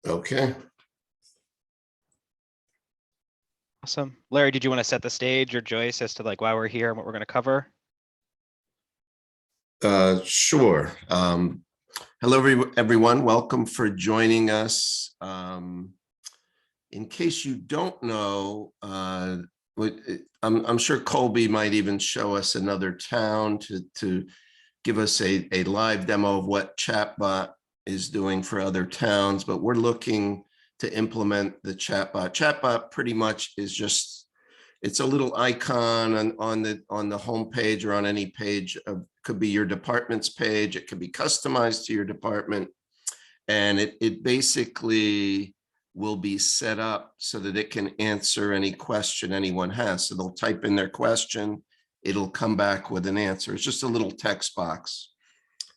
Okay. Awesome. Larry, did you want to set the stage, or Joyce, as to like why we're here and what we're going to cover? Sure. Hello, everyone. Welcome for joining us. In case you don't know, I'm sure Colby might even show us another town to give us a live demo of what Chatbot is doing for other towns, but we're looking to implement the Chatbot. Chatbot pretty much is just, it's a little icon on the home page or on any page. Could be your department's page. It could be customized to your department. And it basically will be set up so that it can answer any question anyone has. So they'll type in their question. It'll come back with an answer. It's just a little text box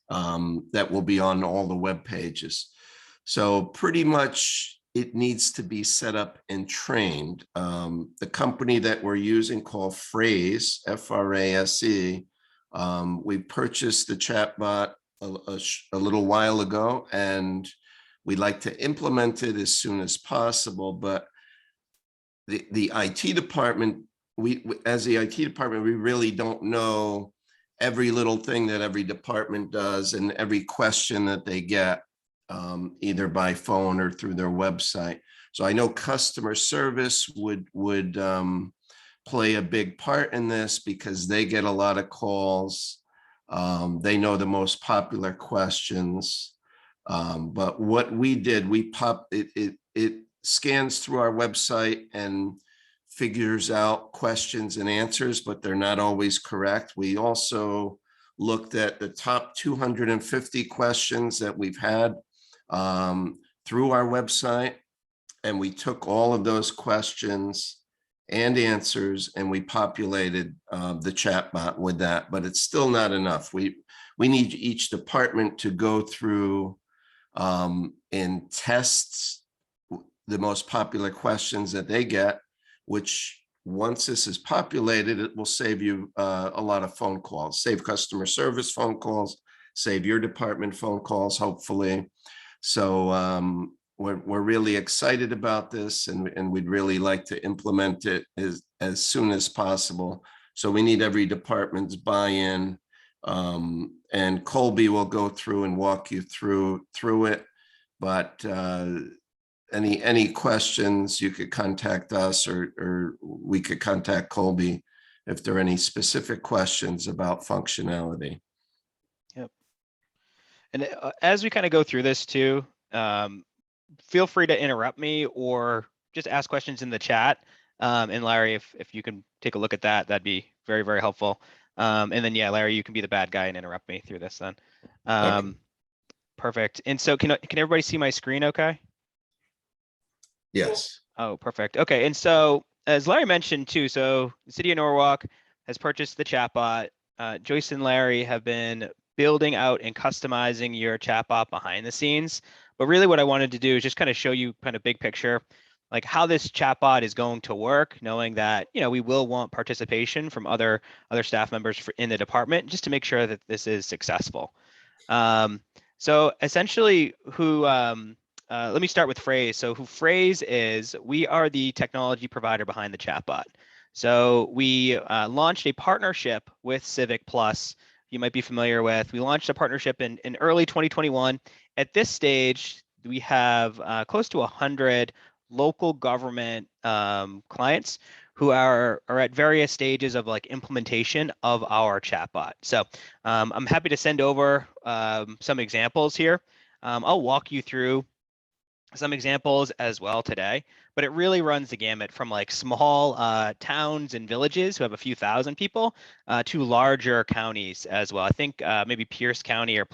that will be on all the web pages. So pretty much it needs to be set up and trained. The company that we're using, called Phrase, F-R-A-S-E, we purchased the chatbot a little while ago, and we'd like to implement it as soon as possible. But the IT department, as the IT department, we really don't know every little thing that every department does and every question that they get, either by phone or through their website. So I know customer service would play a big part in this because they get a lot of calls. They know the most popular questions. But what we did, it scans through our website and figures out questions and answers, but they're not always correct. We also looked at the top 250 questions that we've had through our website, and we took all of those questions and answers and we populated the chatbot with that. But it's still not enough. We need each department to go through and test the most popular questions that they get, which once this is populated, it will save you a lot of phone calls, save customer service phone calls, save your department phone calls, hopefully. So we're really excited about this, and we'd really like to implement it as soon as possible. So we need every department's buy-in, and Colby will go through and walk you through it. But any questions, you could contact us, or we could contact Colby if there are any specific questions about functionality. Yep. And as we kind of go through this too, feel free to interrupt me or just ask questions in the chat. And Larry, if you can take a look at that, that'd be very, very helpful. And then, yeah, Larry, you can be the bad guy and interrupt me through this then. Okay. Perfect. And so can everybody see my screen okay? Yes. Oh, perfect. Okay. And so as Larry mentioned too, so the city of Norwalk has purchased the chatbot. Joyce and Larry have been building out and customizing your chatbot behind the scenes. But really what I wanted to do is just kind of show you kind of big picture, like how this chatbot is going to work, knowing that, you know, we will want participation from other staff members in the department just to make sure that this is successful. So essentially let me start with Phrase. So who Phrase is, we are the technology provider behind the chatbot. So we launched a partnership with Civic Plus, you might be familiar with. We launched a partnership in early 2021. At this stage, we have close to 100 local government clients who are at various stages of like implementation of our chatbot. So I'm happy to send over some examples here. I'll walk you through some examples as well today, but it really runs the gamut from like small towns and villages who have a few thousand people to larger counties as well. I think maybe Pierce County or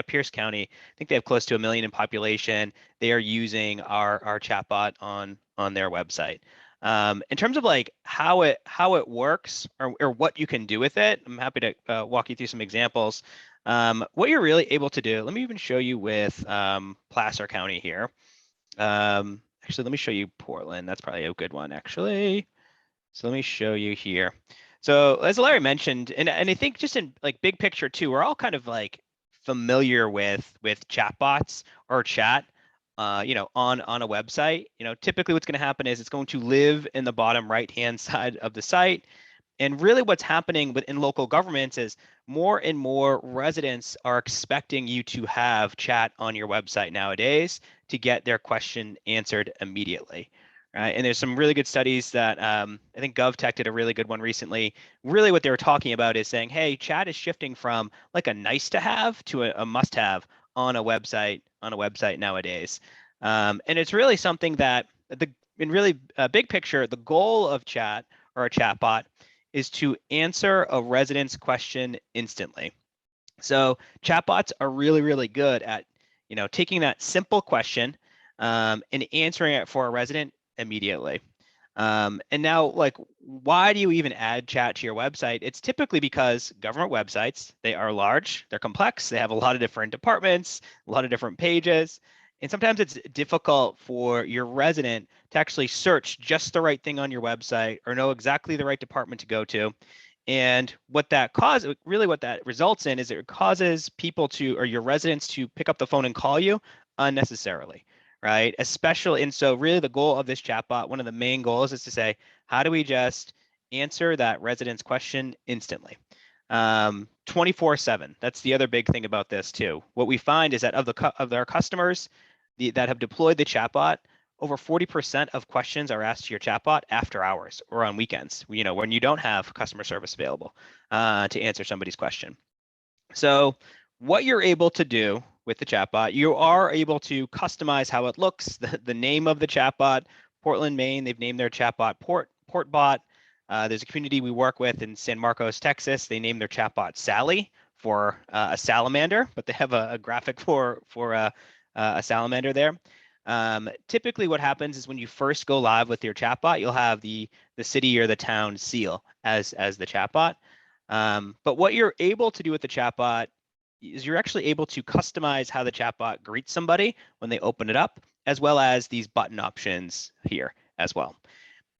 Pierce County, I think they have close to 1 million in population. They are using our chatbot on their website. In terms of like how it works or what you can do with it, I'm happy to walk you through some examples. What you're really able to do, let me even show you with Placer County here. Actually, let me show you Portland. That's probably a good one, actually. So let me show you here. So as Larry mentioned, and I think just in like big picture too, we're all kind of like familiar with chatbots or chat. on a website, typically what's going to happen is it's going to live in the bottom right-hand side of the site. And really what's happening within local governments is more and more residents are expecting you to have chat on your website nowadays to get their question answered immediately. Right? And there's some really good studies that I think GovTech did a really good one recently. Really what they were talking about is saying, hey, chat is shifting from like a nice to have to a must have on a website nowadays. And it's really something that in really big picture, the goal of chat or a chatbot is to answer a resident's question instantly. So chatbots are really, really good at, taking that simple question and answering it for a resident immediately. And now, like, why do you even add chat to your website? It's typically because government websites, they are large, they're complex, they have a lot of different departments, a lot of different pages. And sometimes it's difficult for your resident to actually search just the right thing on your website or know exactly the right department to go to. And what that results in is it causes people or your residents to pick up the phone and call you unnecessarily, right? Especially, and so really the goal of this chatbot, one of the main goals is to say, how do we just answer that resident's question instantly? 24/7. That's the other big thing about this too. What we find is that of our customers that have deployed the chatbot, over 40% of questions are asked to your chatbot after hours or on weekends, when you don't have customer service available to answer somebody's question. So what you're able to do with the chatbot, you are able to customize how it looks, the name of the chatbot. Portland, Maine, they've named their chatbot Portbot. There's a community we work with in San Marcos, Texas. They named their chatbot Sally for a salamander, but they have a graphic for a salamander there. Typically what happens is when you first go live with your chatbot, you'll have the city or the town seal as the chatbot. But what you're able to do with the chatbot is you're actually able to customize how the chatbot greets somebody when they open it up, as well as these button options here as well.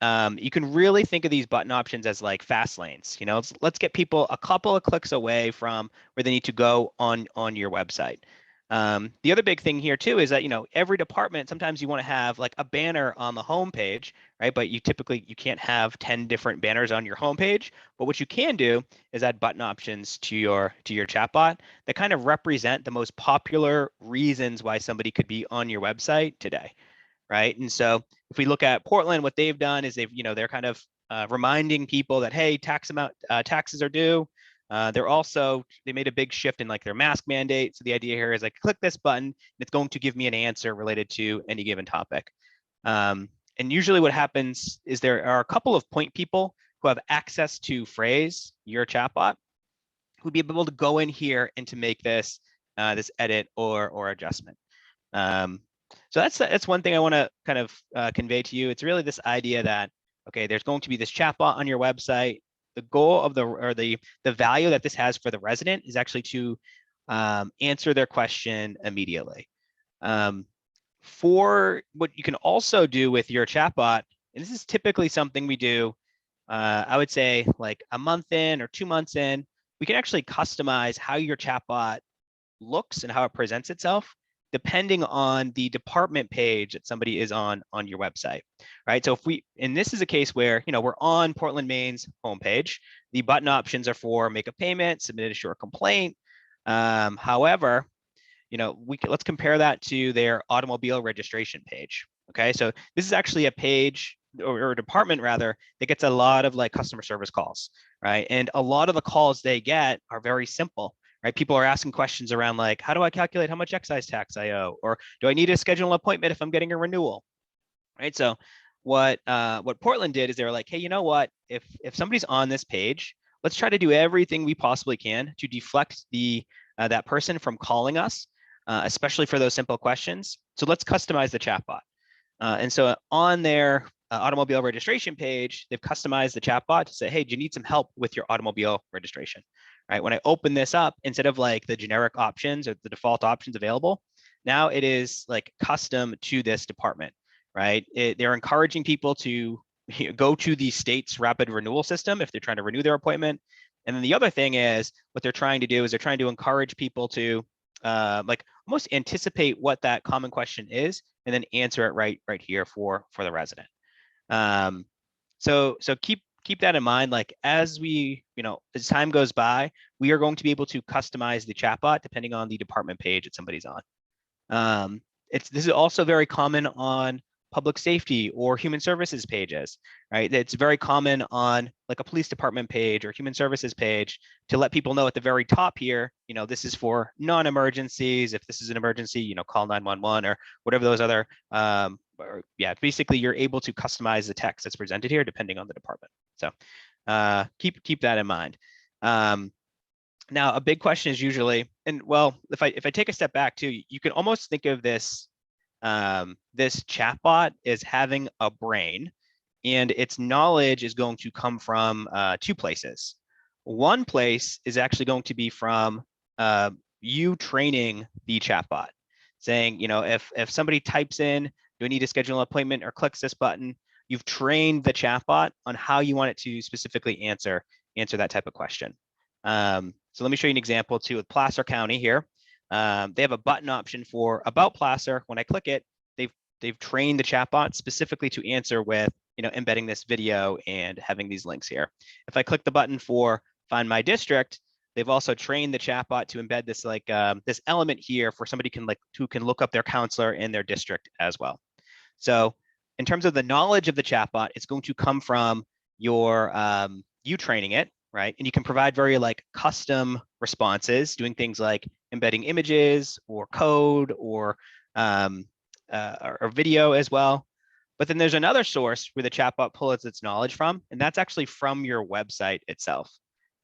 You can really think of these button options as like fast lanes. Let's get people a couple of clicks away from where they need to go on your website. The other big thing here too is that, every department, sometimes you want to have like a banner on the home page, right? But you can't have 10 different banners on your home page. But what you can do is add button options to your chatbot that kind of represent the most popular reasons why somebody could be on your website today, right? And so if we look at Portland, what they've done is they're kind of reminding people that, hey, taxes are due. They made a big shift in like their mask mandate. So the idea here is like, click this button, and it's going to give me an answer related to any given topic. And usually what happens is there are a couple of point people who have access to phrase your chatbot who'd be able to go in here and to make this edit or adjustment. So that's one thing I want to kind of convey to you. It's really this idea that, okay, there's going to be this chatbot on your website. The goal of the value that this has for the resident is actually to answer their question immediately. For what you can also do with your chatbot, and this is typically something we do, I would say like a month in or 2 months in, we can actually customize how your chatbot looks and how it presents itself depending on the department page that somebody is on your website, right? So and this is a case where, we're on Portland, Maine's homepage. The button options are for make a payment, submit a short complaint. However, let's compare that to their automobile registration page. Okay, so this is actually a page or a department rather that gets a lot of like customer service calls, right? And a lot of the calls they get are very simple, right? People are asking questions around like, how do I calculate how much excise tax I owe? Or do I need to schedule an appointment if I'm getting a renewal, right? So what Portland did is they were like, hey, you know what? If somebody's on this page, let's try to do everything we possibly can to deflect that person from calling us, especially for those simple questions. So let's customize the chatbot. And so on their automobile registration page, they've customized the chatbot to say, hey, do you need some help with your automobile registration? Right? When I open this up, instead of like the generic options or the default options available, now it is like custom to this department, right? They're encouraging people to go to the state's rapid renewal system if they're trying to renew their appointment. And then the other thing is what they're trying to do is they're trying to encourage people to like almost anticipate what that common question is and then answer it right here for the resident. So keep that in mind. Like as we, as time goes by, we are going to be able to customize the chatbot depending on the department page that somebody's on. This is also very common on public safety or human services pages, right? It's very common on like a police department page or human services page to let people know at the very top here, this is for non-emergencies. If this is an emergency, call 911 or whatever those other, basically you're able to customize the text that's presented here depending on the department. So keep that in mind. Now, a big question is usually, and well, if I take a step back too, you can almost think of this this chatbot as having a brain, and its knowledge is going to come from two places. One place is actually going to be from you training the chatbot, saying, if somebody types in, do I need to schedule an appointment, or clicks this button, you've trained the chatbot on how you want it to specifically answer that type of question. So let me show you an example too with Placer County here. They have a button option for About Placer. When I click it, they've trained the chatbot specifically to answer with, embedding this video and having these links here. If I click the button for Find My District, they've also trained the chatbot to embed this this element here for somebody who can look up their counselor in their district as well. So in terms of the knowledge of the chatbot, it's going to come from your you training it, right? And you can provide very custom responses, doing things like embedding images or code or video as well. But then there's another source where the chatbot pulls its knowledge from, and that's actually from your website itself.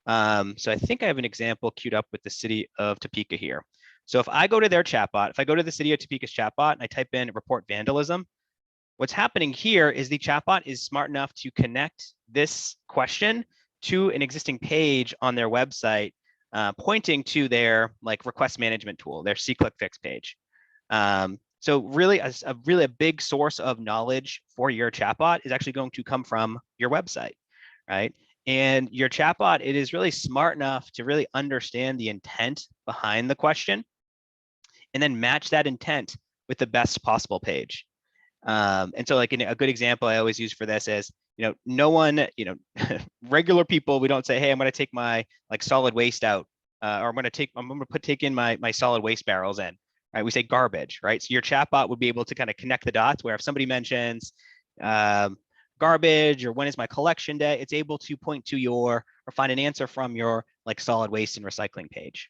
So I think I have an example queued up with the city of Topeka here. So if I go to their chatbot, if I go to the city of Topeka's chatbot and I type in report vandalism, what's happening here is the chatbot is smart enough to connect this question to an existing page on their website, pointing to their request management tool, their SeeClickFix page. So really a big source of knowledge for your chatbot is actually going to come from your website, right? And your chatbot, it is really smart enough to really understand the intent behind the question and then match that intent with the best possible page. And so a good example I always use for this is, no one, regular people, we don't say, hey, I'm going to take my solid waste out, or I'm going to take in my solid waste barrels in, right? We say garbage, right? So your chatbot would be able to kind of connect the dots where if somebody mentions garbage or when is my collection day, it's able to point to or find an answer from your solid waste and recycling page.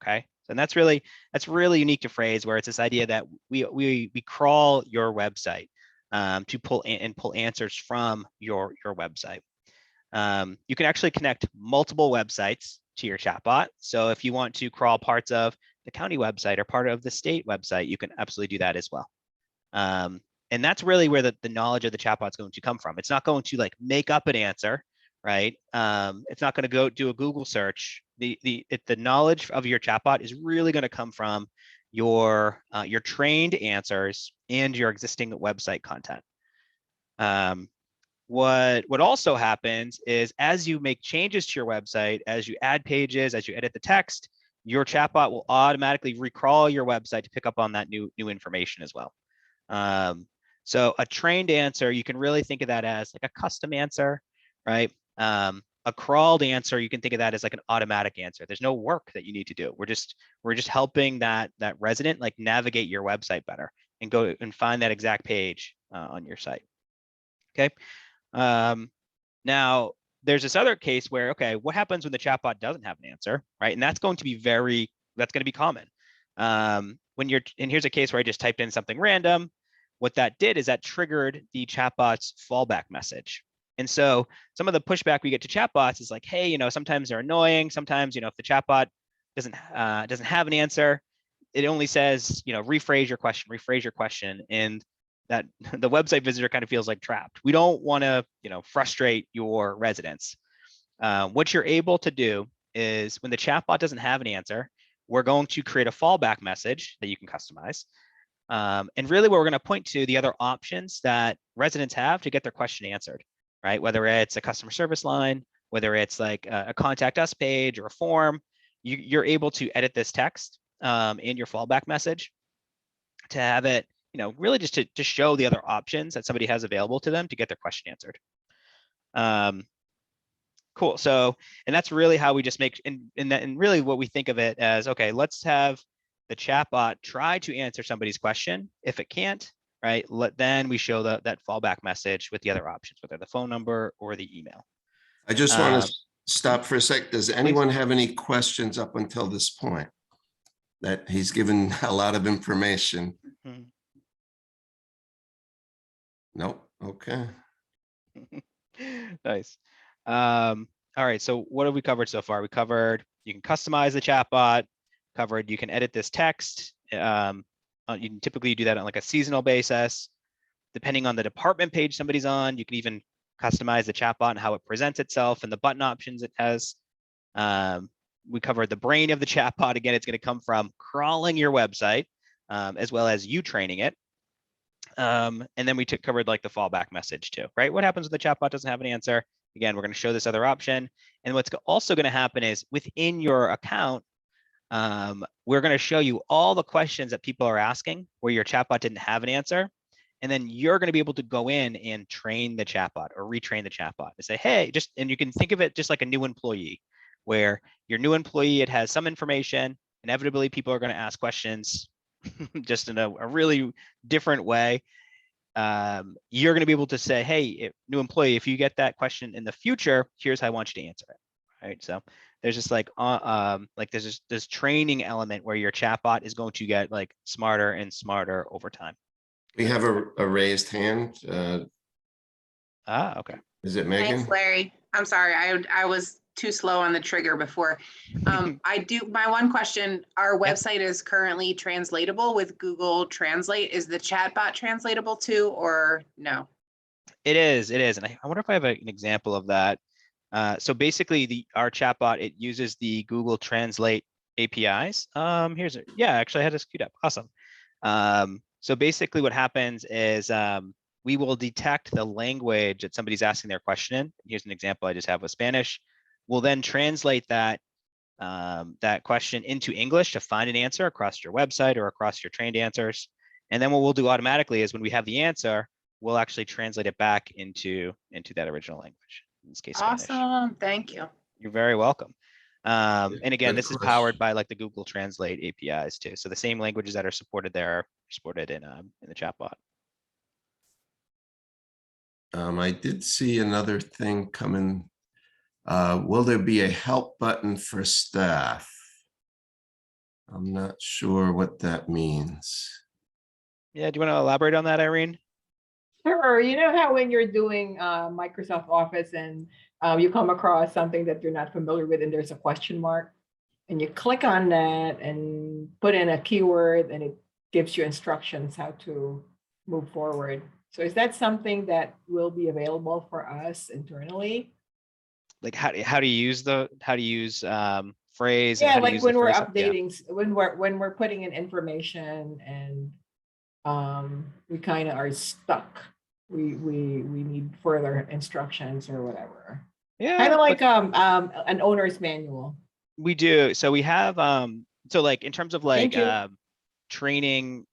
Okay. And that's really unique to Phrase, where it's this idea that we crawl your website to pull answers from your website. You can actually connect multiple websites to your chatbot. So if you want to crawl parts of the county website or part of the state website, you can absolutely do that as well. And that's really where the knowledge of the chatbot is going to come from. It's not going to make up an answer, right? It's not going to go do a Google search. The knowledge of your chatbot is really going to come from your trained answers and your existing website content. What also happens is as you make changes to your website, as you add pages, as you edit the text, your chatbot will automatically recrawl your website to pick up on that new information as well. So a trained answer, you can really think of that as a custom answer, right? A crawled answer, you can think of that as an automatic answer. There's no work that you need to do. We're just helping that resident navigate your website better and go and find that exact page on your site. Okay. Now there's this other case where, okay, what happens when the chatbot doesn't have an answer, right? And that's going to be common. And here's a case where I just typed in something random. What that did is that triggered the chatbot's fallback message. And so some of the pushback we get to chatbots is hey, sometimes they're annoying. Sometimes, if the chatbot doesn't have an answer, it only says, rephrase your question. And that the website visitor kind of feels trapped. We don't want to, frustrate your residents. What you're able to do is when the chatbot doesn't have an answer, we're going to create a fallback message that you can customize. And really what we're going to point to the other options that residents have to get their question answered, right? Whether it's a customer service line, whether it's a contact us page or a form, you're able to edit this text in your fallback message to have it, really just to show the other options that somebody has available to them to get their question answered. Cool. So, and that's really how we just make, and really what we think of it as, okay, let's have the chatbot try to answer somebody's question. If it can't, right, then we show that fallback message with the other options, whether the phone number or the email. I just want to stop for a sec. Does anyone Please. have any questions up until this point? That he's given a lot of information. Mhm. Nope. Okay. Nice. All right. So what have we covered so far? We covered you can customize the chatbot. Covered you can edit this text. You can typically do that on like a seasonal basis. Depending on the department page somebody's on, you can even customize the chatbot and how it presents itself and the button options it has. We covered the brain of the chatbot. Again, it's going to come from crawling your website, as well as you training it. And then we covered like the fallback message too, right? What happens when the chatbot doesn't have an answer? Again, we're going to show this other option. And what's also going to happen is within your account, we're going to show you all the questions that people are asking where your chatbot didn't have an answer. And then you're going to be able to go in and train the chatbot or retrain the chatbot to say, hey, and you can think of it just like a new employee, where your new employee, it has some information. Inevitably, people are going to ask questions just in a really different way. You're going to be able to say, hey, new employee, if you get that question in the future, here's how I want you to answer it. Right. So there's just like there's this training element where your chatbot is going to get like smarter and smarter over time. We have a raised hand. Okay. Is it Megan? Thanks, Larry. I'm sorry, I was too slow on the trigger before. My one question, our website is currently translatable with Google Translate. Is the chatbot translatable too, or no? It is. And I wonder if I have an example of that. So basically our chatbot, it uses the Google Translate APIs. Actually I had this queued up. Awesome. So basically what happens is we will detect the language that somebody's asking their question in. Here's an example I just have with Spanish. We'll then translate that question into English to find an answer across your website or across your trained answers. And then what we'll do automatically is when we have the answer, we'll actually translate it back into that original language. In this case, Spanish. Awesome. Thank you. You're very welcome. And again, this is question. powered by like the Google Translate APIs too. So the same languages that are supported there are supported in the chatbot. I did see another thing coming. Will there be a help button for staff? I'm not sure what that means. Yeah, do you want to elaborate on that, Irene? Sure. You know how when you're doing Microsoft Office and you come across something that you're not familiar with and there's a question mark, and you click on that and put in a keyword and it gives you instructions how to move forward. So is that something that will be available for us internally? Like how to use phrase? Yeah, and how to like use when the we're phrase? updating, when we're putting in information and we kind of are stuck. We need further instructions or whatever. Yeah, Kind of like an owner's manual. we do. So we have so like in terms of like Thank you. training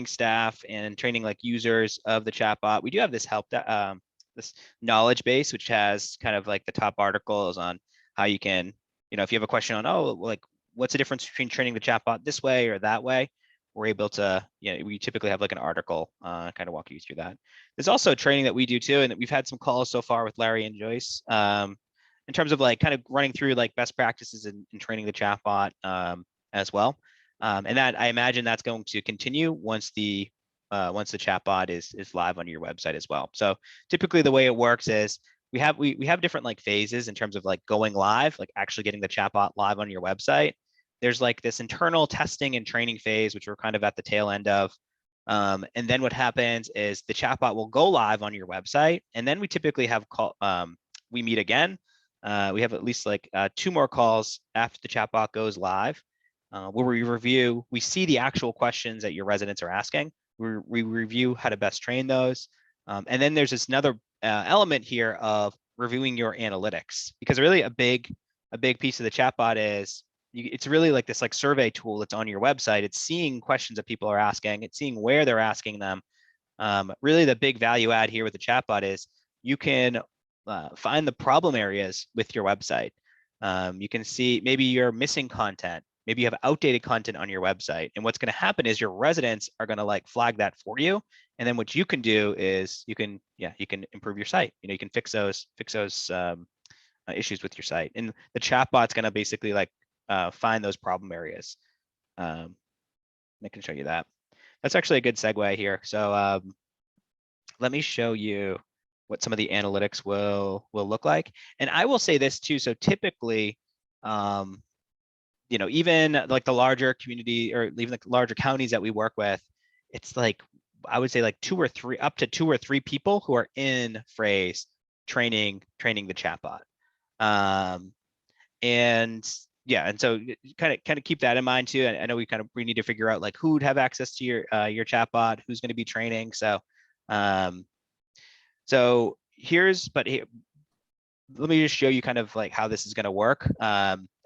staff and training like users of the chatbot, we do have this this knowledge base, which has kind of like the top articles on how you can, if you have a question on, like what's the difference between training the chatbot this way or that way, we're able to, we typically have like an article kind of walk you through that. There's also training that we do too, and we've had some calls so far with Larry and Joyce in terms of like kind of running through like best practices in training the chatbot as well. And that I imagine that's going to continue once the chatbot is live on your website as well. So typically the way it works is we have different like phases in terms of like going live, like actually getting the chatbot live on your website. There's like this internal testing and training phase, which we're kind of at the tail end of. And then what happens is the chatbot will go live on your website. And then we typically have we meet again. We have at least like 2 more calls after the chatbot goes live, where we see the actual questions that your residents are asking. We review how to best train those. And then there's this another element here of reviewing your analytics, because really a big piece of the chatbot is it's really like this like survey tool that's on your website. It's seeing questions that people are asking. It's seeing where they're asking them. Really, the big value add here with the chatbot is you can find the problem areas with your website. You can see maybe you're missing content. Maybe you have outdated content on your website. And what's going to happen is your residents are going to like flag that for you. And then what you can do is you can improve your site. You can fix those issues with your site. And the chatbot's going to basically like find those problem areas. I can show you that. That's actually a good segue here. So let me show you what some of the analytics will look like. And I will say this too. So typically, even like the larger community or even the larger counties that we work with, it's like, I would say like up to two or three people who are in phrase training the chatbot. And so kind of keep that in mind too. I know we need to figure out like who would have access to your chatbot, who's going to be training. So let me just show you kind of like how this is going to work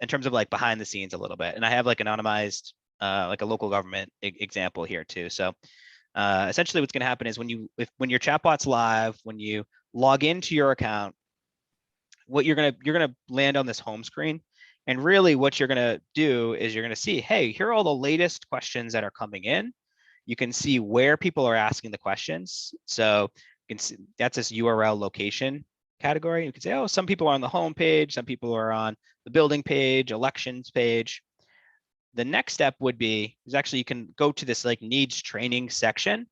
in terms of like behind the scenes a little bit. And I have like anonymized like a local government example here too. So essentially what's going to happen is when your chatbot's live, when you log into your account, what you're gonna land on this home screen. And really what you're gonna do is you're gonna see, hey, here are all the latest questions that are coming in. You can see where people are asking the questions. So you can see that's this URL location category. You can say, oh, some people are on the home page, some people are on the building page, elections page. The next step would be is actually you can go to this like needs training section.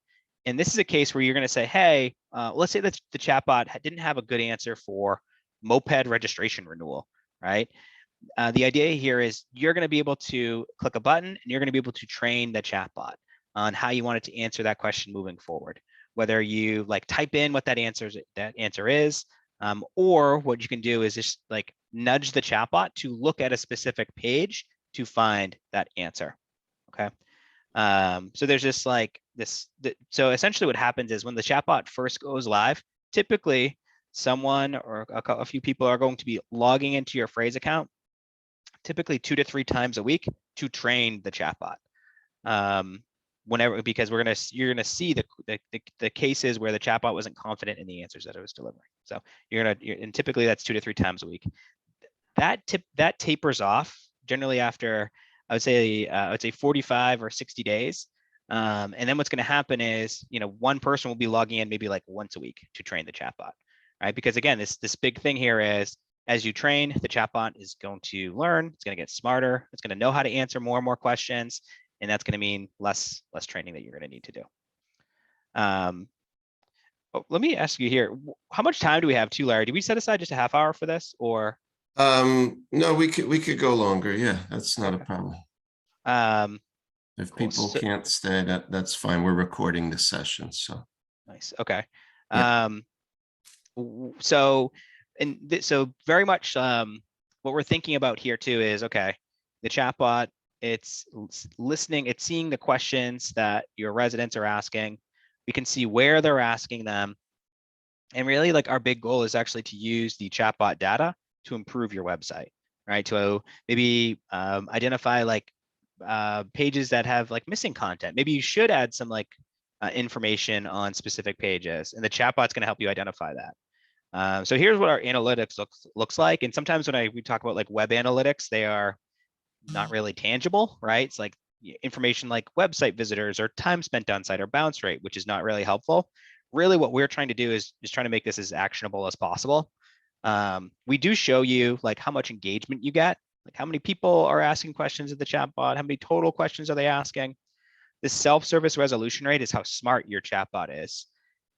And this is a case where you're going to say, hey, let's say that the chatbot didn't have a good answer for moped registration renewal, right? The idea here is you're going to be able to click a button and you're going to be able to train the chatbot on how you want it to answer that question moving forward. Whether you like type in what that answer is, or what you can do is just like nudge the chatbot to look at a specific page to find that answer. Okay. So there's just like this. So essentially what happens is when the chatbot first goes live, typically someone or a few people are going to be logging into your phrase account, typically 2 to 3 times a week to train the chatbot. Because you're gonna see the cases where the chatbot wasn't confident in the answers that it was delivering. So and typically that's 2 to 3 times a week. That tapers off generally after I would say 45 or 60 days. And then what's going to happen is, one person will be logging in maybe like once a week to train the chatbot, right? Because again, this big thing here is as you train, the chatbot is going to learn, it's going to get smarter, it's going to know how to answer more and more questions, and that's going to mean less training that you're going to need to do. Let me ask you here, how much time do we have too, Larry? Did we set aside just a half hour for this, or? No, we could go longer. Yeah, that's not a problem. If Cool. people can't stay, that's fine. We're recording the session, so. Nice. Okay. Yeah. So very much what we're thinking about here too is, okay, the chatbot, it's listening, it's seeing the questions that your residents are asking. We can see where they're asking them. And really like our big goal is actually to use the chatbot data to improve your website, right? To maybe identify like pages that have like missing content. Maybe you should add some like information on specific pages, and the chatbot's going to help you identify that. So here's what our analytics looks like. And sometimes when we talk about like web analytics, they are not really tangible, right? It's like information like website visitors or time spent on site or bounce rate, which is not really helpful. Really what we're trying to do is trying to make this as actionable as possible. We do show you like how much engagement you get, like how many people are asking questions of the chatbot, how many total questions are they asking. This self-service resolution rate is how smart your chatbot is.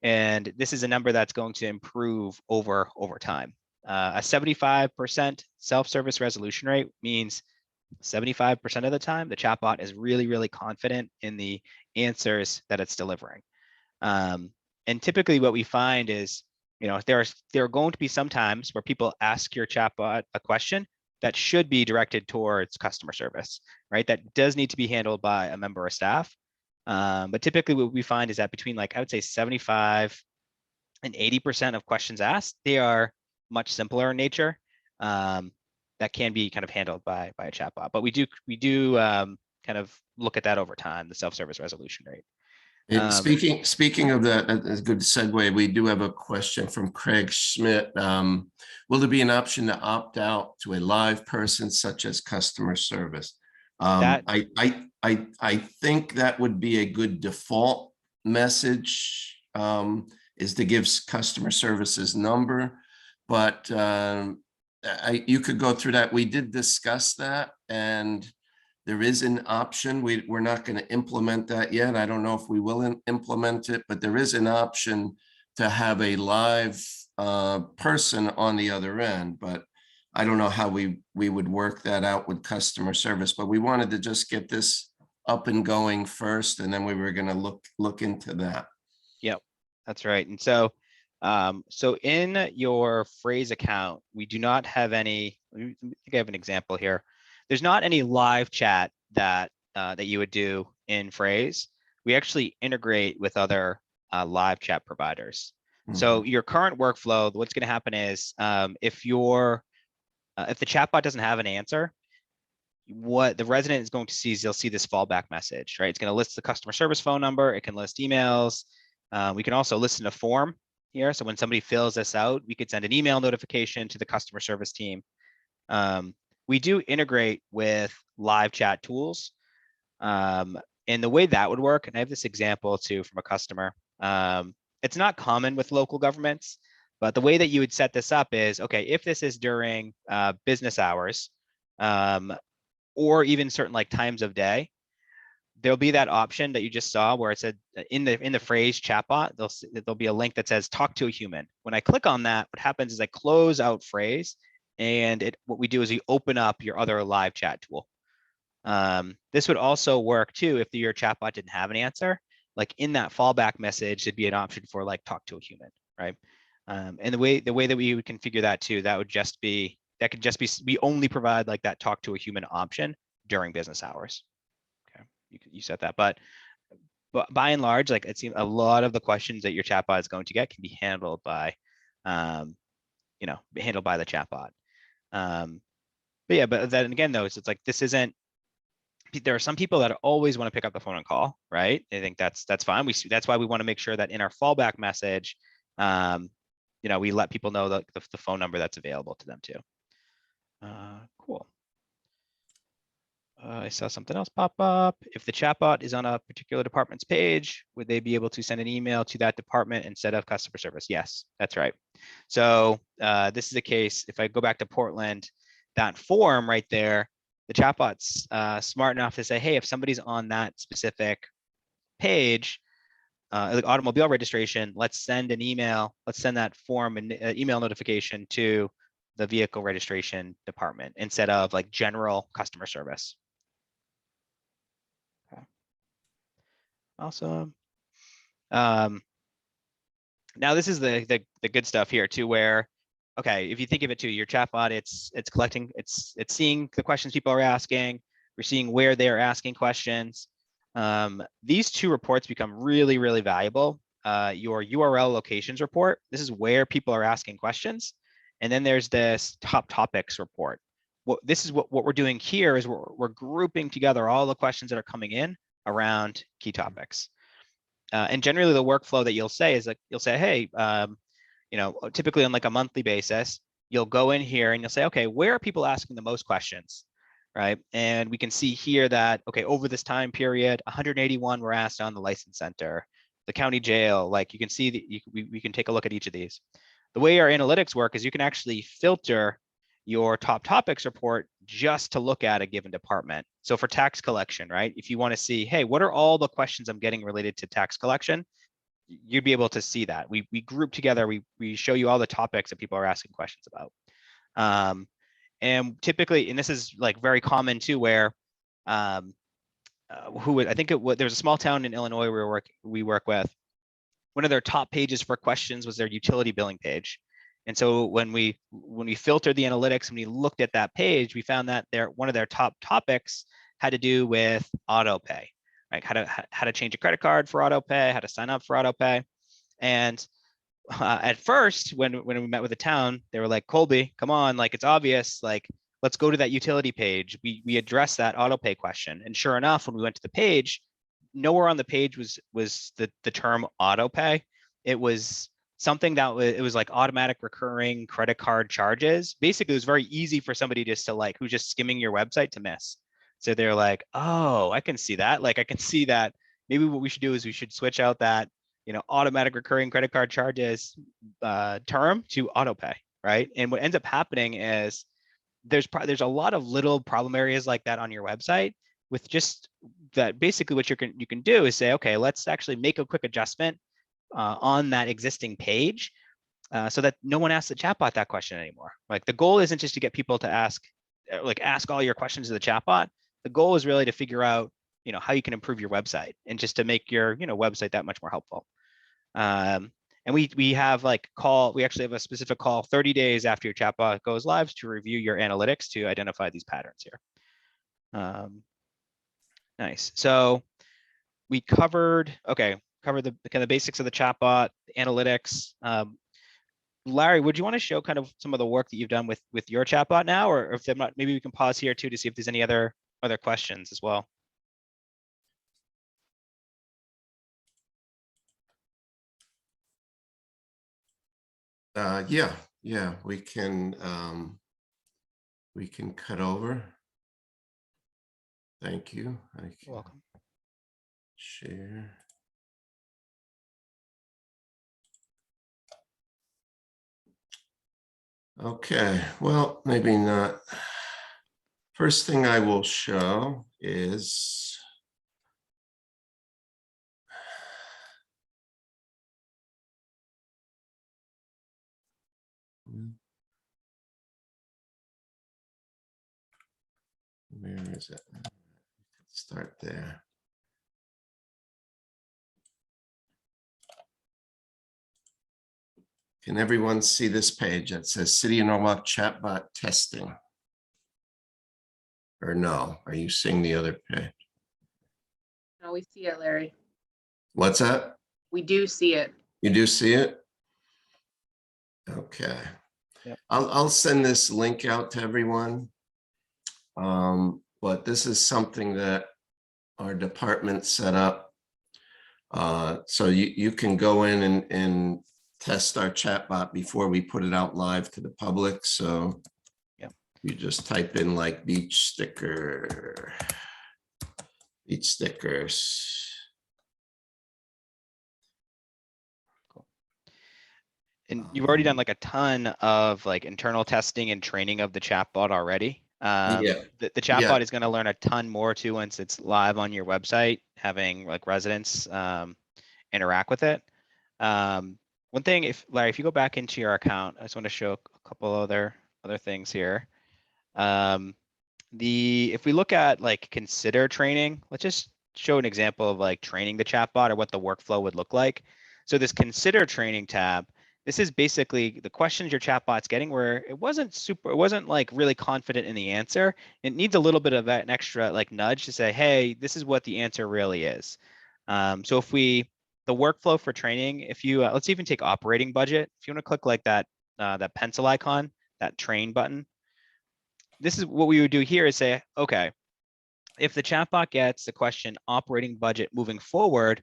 And this is a number that's going to improve over time. A 75% self-service resolution rate means 75% of the time, the chatbot is really, really confident in the answers that it's delivering. And typically what we find is, there are going to be some times where people ask your chatbot a question that should be directed towards customer service, right? That does need to be handled by a member of staff. But typically what we find is that between like, I would say 75 and 80% of questions asked, they are much simpler in nature. that can be kind of handled by a chatbot. But we do kind of look at that over time, the self-service resolution rate. And speaking of that, that's a good segue. We do have a question from Craig Schmidt. Will there be an option to opt out to a live person such as customer service? I think that would be a good default message, is to give customer services number, but you could go through that. We did discuss that, and there is an option. We're not going to implement that yet. I don't know if we will implement it, but there is an option to have a live person on the other end. But I don't know how we would work that out with customer service. But we wanted to just get this up and going first, and then we were going to look into that. Yep, that's right. And so, so in your phrase account, we do not have any. I think I have an example here. There's not any live chat that you would do in phrase. We actually integrate with other live chat providers. So your current workflow, what's going to happen is if the chatbot doesn't have an answer, what the resident is going to see is they'll see this fallback message, right? It's going to list the customer service phone number. It can list emails. We can also list in a form here. So when somebody fills this out, we could send an email notification to the customer service team. We do integrate with live chat tools. And the way that would work, and I have this example too from a customer. It's not common with local governments, but the way that you would set this up is, okay, if this is during business hours, or even certain like times of day, there'll be that option that you just saw where it said in the phrase chatbot, there'll be a link that says talk to a human. When I click on that, what happens is I close out phrase, and what we do is we open up your other live chat tool. This would also work too if your chatbot didn't have an answer. Like in that fallback message, it'd be an option for like talk to a human, right? And the way that we would configure that too, that could just be we only provide like that talk to a human option during business hours. Okay, you set that, but by and large, like it seems a lot of the questions that your chatbot is going to get can be handled by, handled by the chatbot. But yeah, but then again, though, it's like this isn't. There are some people that always want to pick up the phone and call, right? I think that's fine. That's why we want to make sure that in our fallback message, we let people know the phone number that's available to them too. Cool. I saw something else pop up. If the chatbot is on a particular department's page, would they be able to send an email to that department instead of customer service? Yes, that's right. So this is a case, if I go back to Portland, that form right there, the chatbot's smart enough to say, hey, if somebody's on that specific page, like automobile registration, let's send an email, let's send that form and email notification to the vehicle registration department instead of like general customer service. Okay. Awesome. Now this is the good stuff here too, where, okay, if you think of it too, your chatbot, it's collecting, it's seeing the questions people are asking. We're seeing where they're asking questions. These two reports become really, really valuable. Your URL locations report, this is where people are asking questions. And then there's this top topics report. This is what we're doing here is we're grouping together all the questions that are coming in around key topics. And generally the workflow that you'll say is like, you'll say, hey, typically on like a monthly basis, you'll go in here and you'll say, okay, where are people asking the most questions, right? And we can see here that, okay, over this time period, 181 were asked on the license center, the county jail, like you can see that we can take a look at each of these. The way our analytics work is you can actually filter your top topics report just to look at a given department. So for tax collection, right? If you want to see, hey, what are all the questions I'm getting related to tax collection? You'd be able to see that. We group together, we show you all the topics that people are asking questions about. And typically, and this is like very common too, where I think there's a small town in Illinois we work with. One of their top pages for questions was their utility billing page. And so when we filtered the analytics and we looked at that page, we found that one of their top topics had to do with auto pay, right? How to change a credit card for auto pay, how to sign up for auto pay. And at first, when we met with the town, they were like, Colby, come on, like it's obvious, like let's go to that utility page. We addressed that auto pay question. And sure enough, when we went to the page, nowhere on the page was the term auto pay. It was something that it was like automatic recurring credit card charges. Basically, it was very easy for somebody just to like, who's just skimming your website to miss. So they're like, oh, I can see that. Like, I can see that. Maybe what we should do is we should switch out that, automatic recurring credit card charges term to auto pay, right? And what ends up happening is there's a lot of little problem areas like that on your website with just that. Basically what you can do is say, okay, let's actually make a quick adjustment on that existing page so that no one asks the chatbot that question anymore. Like, the goal isn't just to get people to ask all your questions to the chatbot. The goal is really to figure out, how you can improve your website and just to make your, website that much more helpful. And we have we actually have a specific call 30 days after your chatbot goes live to review your analytics to identify these patterns here. Nice. So we covered the kind of basics of the chatbot, the analytics. Larry, would you want to show kind of some of the work that you've done with your chatbot now, or if they're not, maybe we can pause here too to see if there's any other questions as well. Yeah, we can cut over. Thank you. You're welcome. Share. Okay, well, maybe not. First thing I will show is where is it? Start there. Can everyone see this page that says City of Norwalk chatbot testing? Or no? Are you seeing the other page? No, we see it, Larry. What's that? We do see it. You do see it? Okay. Yep. I'll send this link out to everyone. But this is something that our department set up. So you can go in and test our chatbot before we put it out live to the public. So yep, you just type in like beach stickers. Cool. And you've already done like a ton of like internal testing and training of the chatbot already. Yeah. The chatbot is going to learn a ton more too once it's live on your website, having like residents interact with it. One thing, Larry, if you go back into your account, I just want to show a couple other things here. If we look at like consider training, let's just show an example of like training the chatbot or what the workflow would look like. So this consider training tab, this is basically the questions your chatbot's getting where it wasn't like really confident in the answer. It needs a little bit of an extra like nudge to say, hey, this is what the answer really is. So if the workflow for training, if you let's even take operating budget. If you want to click like that pencil icon, that train button, this is what we would do here is say, okay, if the chatbot gets the question operating budget moving forward,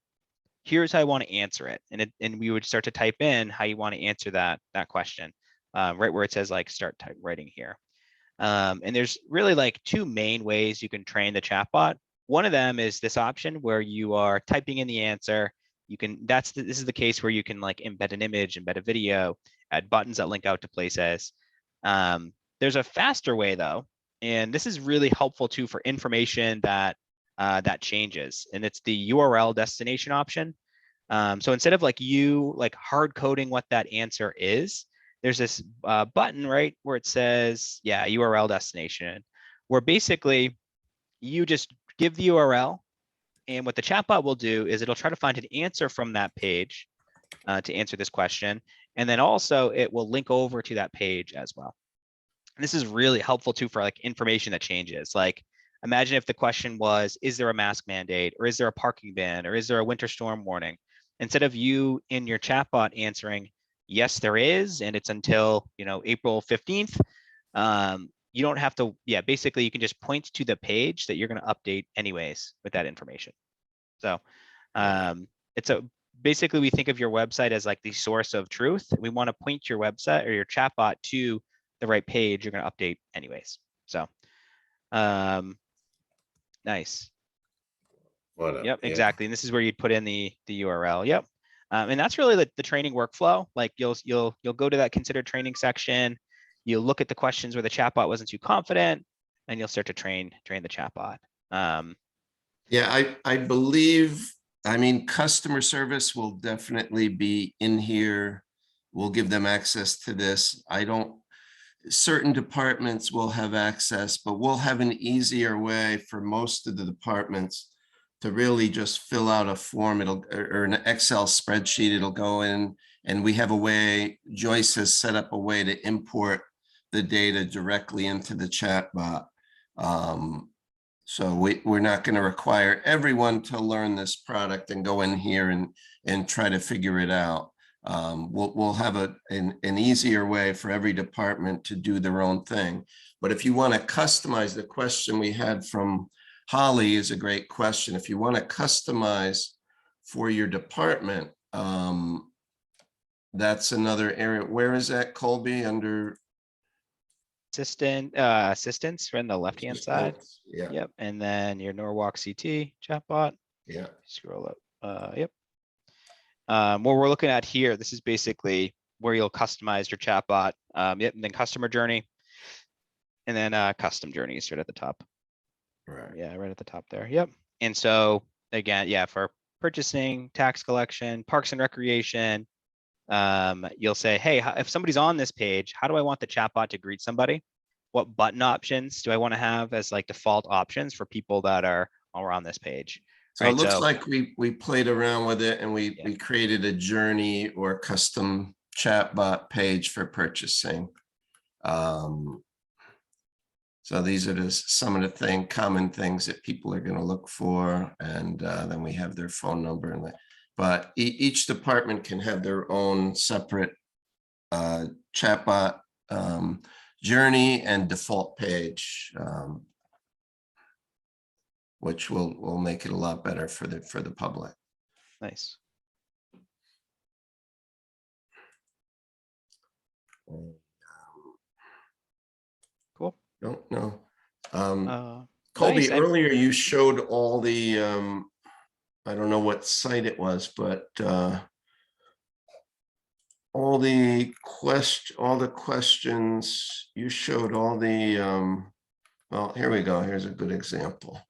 here's how I want to answer it. And we would start to type in how you want to answer that question, right where it says like start writing here. And there's really like two main ways you can train the chatbot. One of them is this option where you are typing in the answer. This is the case where you can like embed an image, embed a video, add buttons that link out to places. There's a faster way though, and this is really helpful too for information that changes, and it's the URL destination option. So instead of like hard coding what that answer is, there's this button right where it says, URL destination, where basically you just give the URL, and what the chatbot will do is it'll try to find an answer from that page to answer this question, and then also it will link over to that page as well. And this is really helpful too for like information that changes. Like, imagine if the question was, is there a mask mandate, or is there a parking ban, or is there a winter storm warning? Instead of you in your chatbot answering, yes, there is, and it's until April 15th, you don't have to, yeah, basically you can just point to the page that you're going to update anyways with that information. So it's basically we think of your website as like the source of truth. We want to point your website or your chatbot to the right page you're going to update anyways. So nice. Yep, exactly. And this is where you'd put in the URL. Yep. And that's really the training workflow. Like you'll go to that considered training section. You'll look at the questions where the chatbot wasn't too confident, and you'll start to train the chatbot. Yeah, I believe, I mean, customer service will definitely be in here. We'll give them access to this. Certain departments will have access, but we'll have an easier way for most of the departments to really just fill out a form. Or an Excel spreadsheet, it'll go in, and we have a way, Joyce has set up a way to import the data directly into the chatbot. So we're not going to require everyone to learn this product and go in here and try to figure it out. We'll have an easier way for every department to do their own thing. But if you want to customize, the question we had from Holly is a great question. If you want to customize for your department, that's another area. Where is that, Colby? Under assistance on the left-hand side. Yeah. Yep. And then your Norwalk CT chatbot. Yeah. Scroll up. Yep. What we're looking at here, this is basically where you'll customize your chatbot. Yep. And then customer journey, and then custom journeys right at the top. Right. Yeah, right at the top there. Yep. And so again, yeah, for purchasing, tax collection, parks and recreation, you'll say, hey, if somebody's on this page, how do I want the chatbot to greet somebody? What button options do I want to have as like default options for people that are on this page? So right, it looks like we played around with it, and we created a journey or custom chatbot page for purchasing. So these are some of the common things that people are going to look for, and then we have their phone number. But each department can have their own separate chatbot journey and default page, which will make it a lot better for the public. Nice. Cool. Don't know. Colby, nice. earlier you showed all the, I don't know what site it was, but all the questions, you showed all the, well, here we go. Here's a good example.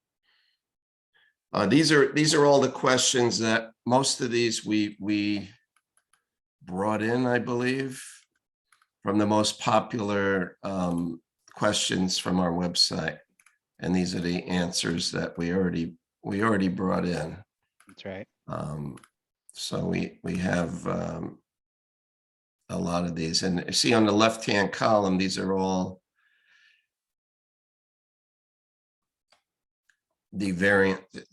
These are all the questions that most of these we brought in, I believe, from the most popular questions from our website, and these are the answers that we already brought in. That's right. So we have a lot of these, and you see on the left-hand column, these are all the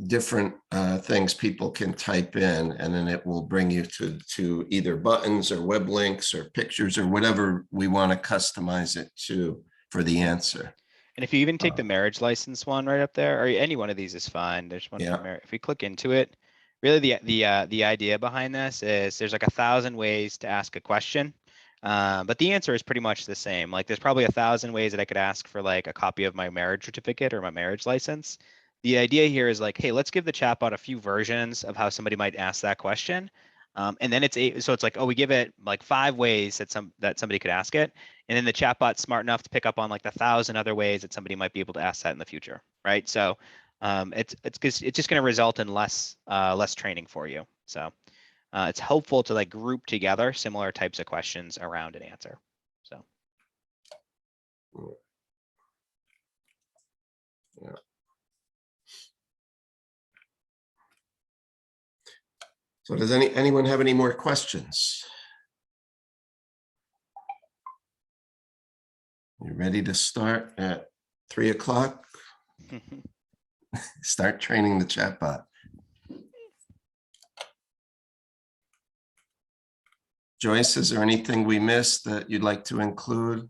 different things people can type in, and then it will bring you to either buttons or web links or pictures or whatever we want to customize it to for the answer. And if you even take the marriage license one right up there, or any one of these is fine. There's one for marriage. If we click into it, really the idea behind this is there's like 1,000 ways to ask a question. But the answer is pretty much the same. Like there's probably 1,000 ways that I could ask for like a copy of my marriage certificate or my marriage license. The idea here is like, hey, let's give the chatbot a few versions of how somebody might ask that question. And then so it's like, oh, we give it like 5 ways that somebody could ask it. And then the chatbot's smart enough to pick up on like the 1,000 other ways that somebody might be able to ask that in the future. Right. So it's just going to result in less training for you. So it's helpful to like group together similar types of questions around an answer. So. Yeah. So does anyone have any more questions? You ready to start at 3 o'clock? Start training the chatbot. Joyce, is there anything we missed that you'd like to include?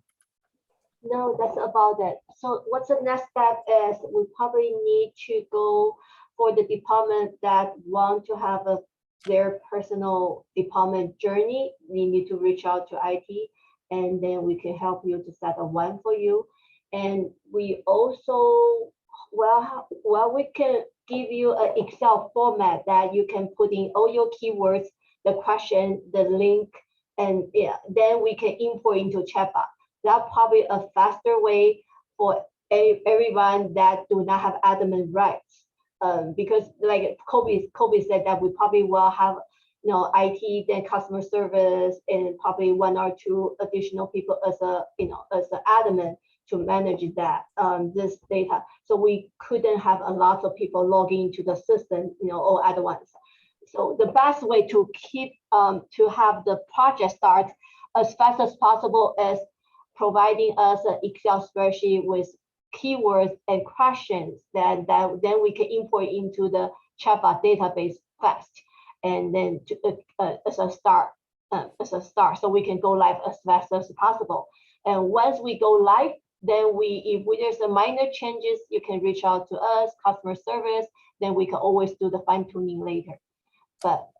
No, that's about it. So what's the next step is we probably need to go for the department that want to have their personal department journey. We need to reach out to IT, and then we can help you to set a one for you. And we also, we can give you an Excel format that you can put in all your keywords, the question, the link, and yeah, then we can import into Chatbot. That's probably a faster way for everyone that do not have admin rights. Because like Kobe said that we probably will have, IT, then customer service, and probably one or two additional people as an admin to manage that this data. So we couldn't have a lot of people logging into the system, all at once. So the best way to keep to have the project start as fast as possible is providing us an Excel spreadsheet with keywords and questions that then we can import into the Chatbot database fast, and then as a start, so we can go live as fast as possible. And once we go live, then if there's a minor changes, you can reach out to us, customer service. Then we can always do the fine tuning later. But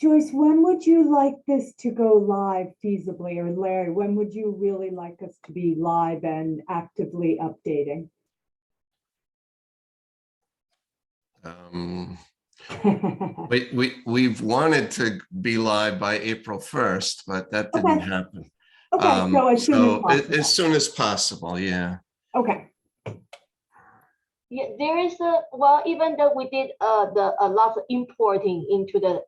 Joyce, when would you like this to go live feasibly? Or Larry, when would you really like us to be live and actively updating? We've wanted to be live by April 1st, but that didn't Okay. happen. Okay, so as soon as possible. As soon as possible, yeah. Okay. yeah, there is even though we did a lot of importing into the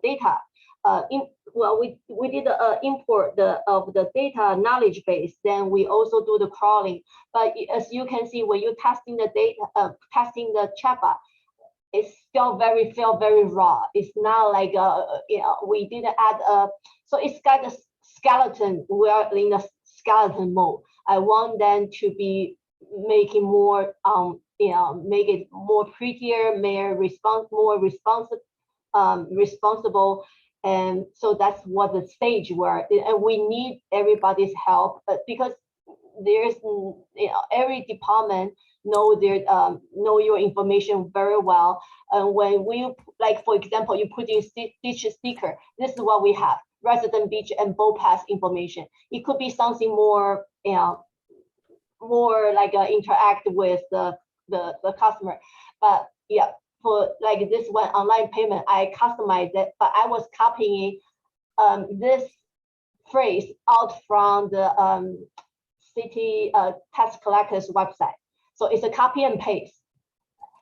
data, we did import of the data knowledge base. Then we also do the crawling. But as you can see, when you're testing the data, testing the Chatbot, it's still feel very raw. It's not like we didn't add so it's got a skeleton. We're in a skeleton mode. I want them to be making more make it more prettier, more responsible. And so that's what the stage where, and we need everybody's help because there's every department know your information very well. And when we, like, for example, you put in beach sticker, this is what we have: resident beach and boat pass information. It could be something more, more like interact with the customer. But yeah, for like this one online payment, I customized it, but I was copying this phrase out from the city tax collector's website. So it's a copy and paste.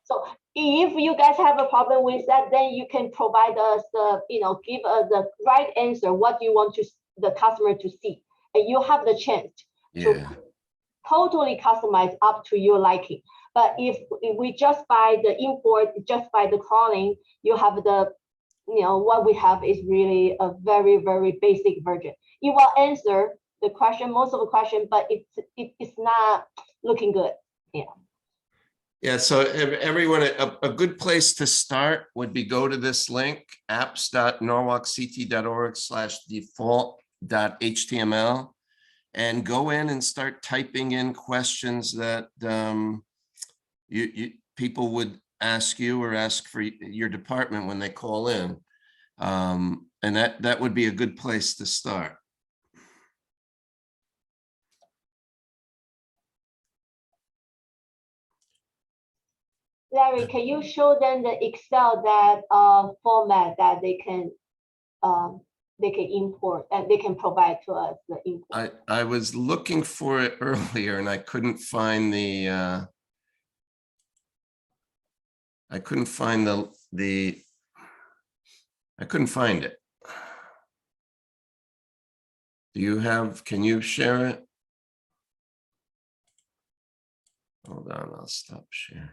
So if you guys have a problem with that, then you can provide us give us the right answer. What do you want the customer to see? And you have the chance to totally customize up to your liking. But if we just by the import, just by the crawling, you have the, what we have is really a very, very basic version. It will answer the question, most of the question, but it's not looking good. Yeah. Yeah, so everyone, a good place to start would be go to this link, apps.norwalkt.org/default.html, and go in and start typing in questions that people would ask you or ask for your department when they call in. And that would be a good place to start. Larry, can you show them the Excel that format that they can import and they can provide to us the import? I was looking for it earlier and I couldn't find the I couldn't find it. Can you share it? Hold on, I'll stop sharing.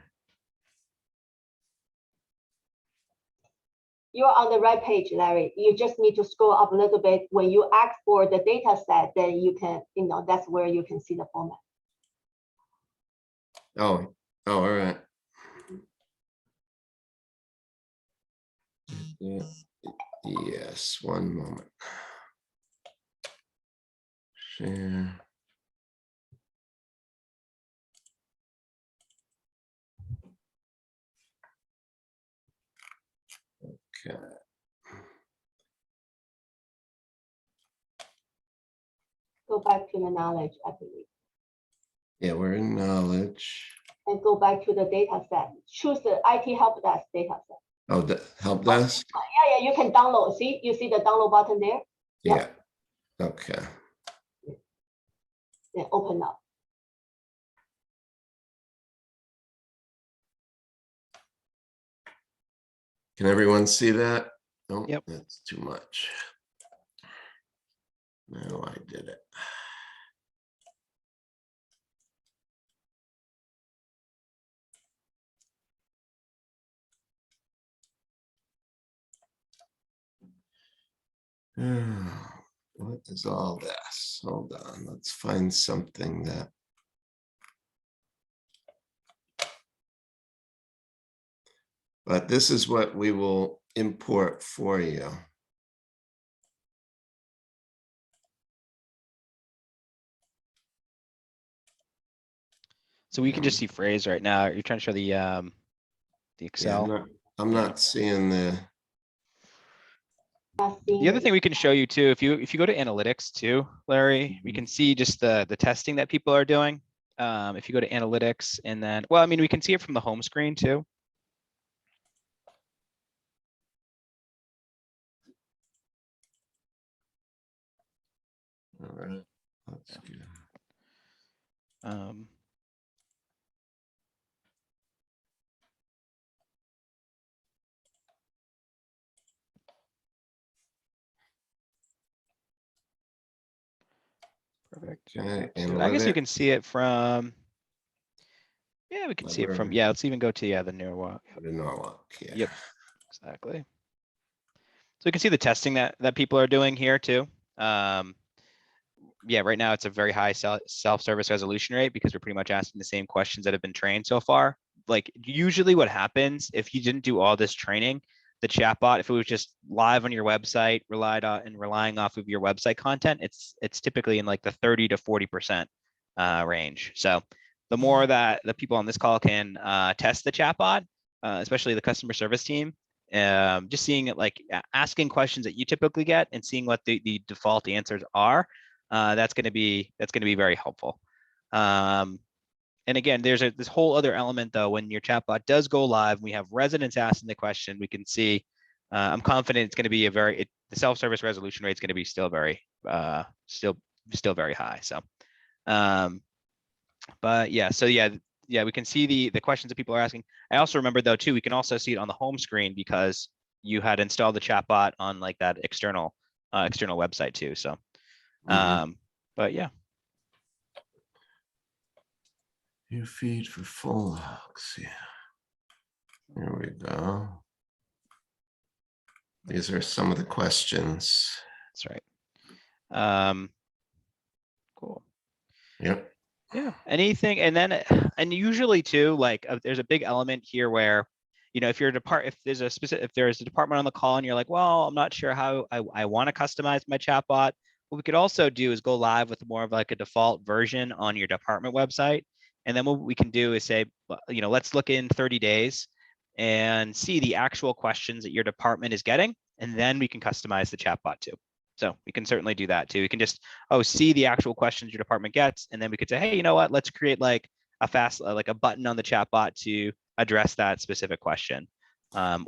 You're on the right page, Larry. You just need to scroll up a little bit. When you ask for the data set, then you can, that's where you can see the format. Oh, all right. Yes, one moment. Share. Okay. Go back to the knowledge, I believe. Yeah, we're in knowledge. And go back to the data set. Choose the IT help desk data set. Oh, the help desk? Yeah, you can download. See, you see the download button there? Yeah. Okay. Then open up. Can everyone see that? No, Yep. that's too much. No, I did it. What is all this? Hold on, let's find something that. But this is what we will import for you. So we can just see phrase right now. You're trying to show the Yeah, Excel. I'm Yeah. not seeing the. The other thing we can show you too, if you go to analytics too, Larry, we can see just the testing that people are doing. If you go to analytics and then, well, I mean, we can see it from the home screen too. All right, that's good. Perfect. Okay, I guess you analytics. can see it from, yeah, we can see it from, Library. yeah, let's even go to, the newer one. The Norwalk, yeah. Yep, exactly. So we can see the testing that people are doing here too. Yeah, right now it's a very high self-service resolution rate because we're pretty much asking the same questions that have been trained so far. Like usually what happens if you didn't do all this training, the chatbot, if it was just live on your website, relying off of your website content, it's typically in like the 30 to 40% range. So the more that the people on this call can test the chatbot, especially the customer service team, just seeing it, like asking questions that you typically get and seeing what the default answers are, that's going to be very helpful. And again, there's this whole other element though, when your chatbot does go live, we have residents asking the question, we can see, I'm confident it's going to be the self-service resolution rate is going to be still very, still very high. So, but yeah, so yeah, we can see the questions that people are asking. I also remember though too, we can also see it on the home screen because you had installed the chatbot on like that external website too. So, but yeah. Your feed for full logs, yeah. There we go. These are some of the questions. That's right. Cool. Yep. Yeah. Anything, and then, and usually too, like there's a big element here where, if you're if there's a department on the call and you're like, well, I'm not sure how I want to customize my chatbot. What we could also do is go live with more of like a default version on your department website. And then what we can do is say, let's look in 30 days and see the actual questions that your department is getting. And then we can customize the chatbot too. So we can certainly do that too. We can just, see the actual questions your department gets. And then we could say, hey, you know what, let's create like a like a button on the chatbot to address that specific question.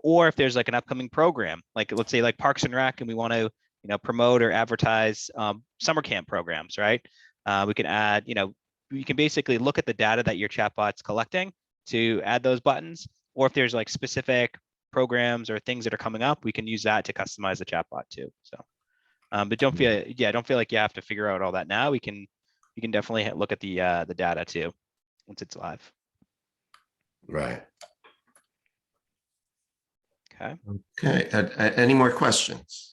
Or if there's like an upcoming program, like let's say like Parks and Rec, and we want to, promote or advertise summer camp programs, right? We can add, you can basically look at the data that your chatbot's collecting to add those buttons. Or if there's like specific programs or things that are coming up, we can use that to customize the chatbot too. So, but don't feel like you have to figure out all that now. You can definitely look at the data too once it's live. Right. Okay. Okay. Any more questions?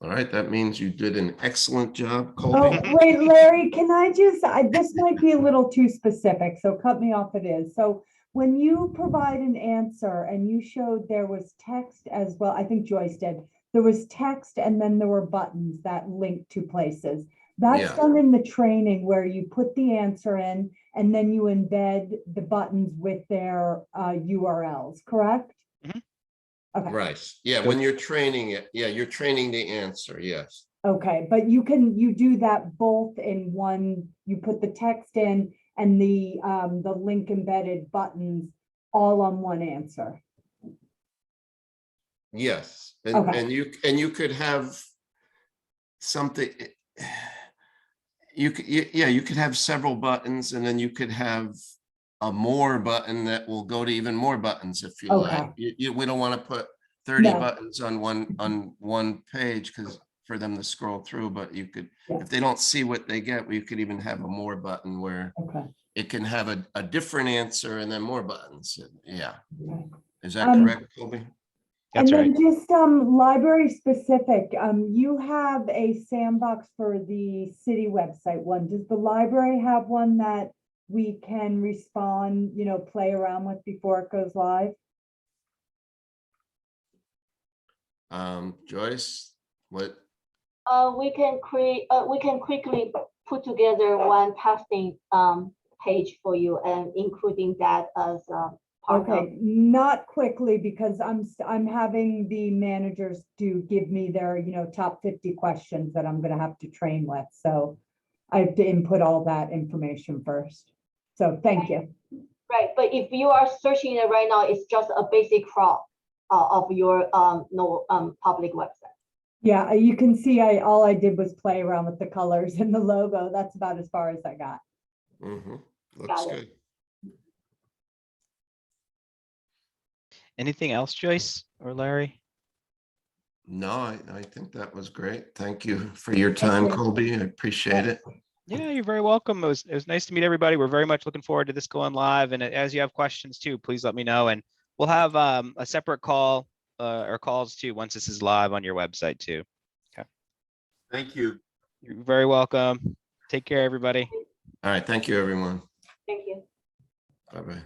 All right, that means you did an excellent job, Colby. Oh, wait, Larry, can I just, this might be a little too specific, so cut me off if it is. So when you provide an answer and you showed there was text as well, I think Joyce did, there was text and then there were buttons that linked to places. That's Yeah. done in the training where you put the answer in and then you embed the buttons with their URLs, correct? Mhm. Okay. Right. Yeah, when you're training it, yeah, you're training the answer, yes. Okay, but you do that both in one, you put the text in and the link embedded buttons all on one answer. Yes, Okay. and you could have something. You could, yeah, you could have several buttons and then you could have a more button that will go to even more buttons if you Okay. like. We don't want to put 30 No. buttons on one page because for them to scroll through, but you could, Yeah. if they don't see what they get, you could even have a more button where Okay. it can have a different answer and then more buttons. Yeah. Okay. Is that correct, Colby? That's and right. then just library specific, you have a sandbox for the city website one. Does the library have one that we can respond, play around with before it goes live? Joyce, what? We can quickly put together one testing page for you and including that as part of. Okay, not quickly because I'm having the managers to give me their, top 50 questions that I'm gonna have to train with. So I have to input all that information first. So thank you. Right, but if you are searching it right now, it's just a basic crawl of your public website. Yeah, you can see all I did was play around with the colors and the logo. That's about as far as I got. Mm-hmm. Looks Got it. good. Anything else, Joyce or Larry? No, I think that was great. Thank you for your time, Colby. I appreciate it. Yeah, you're very welcome. It was nice to meet everybody. We're very much looking forward to this going live. And as you have questions too, please let me know. And we'll have a separate call or calls too once this is live on your website too. Okay. Thank you. You're very welcome. Take care, everybody. All right. Thank you, everyone. Thank you. Bye-bye.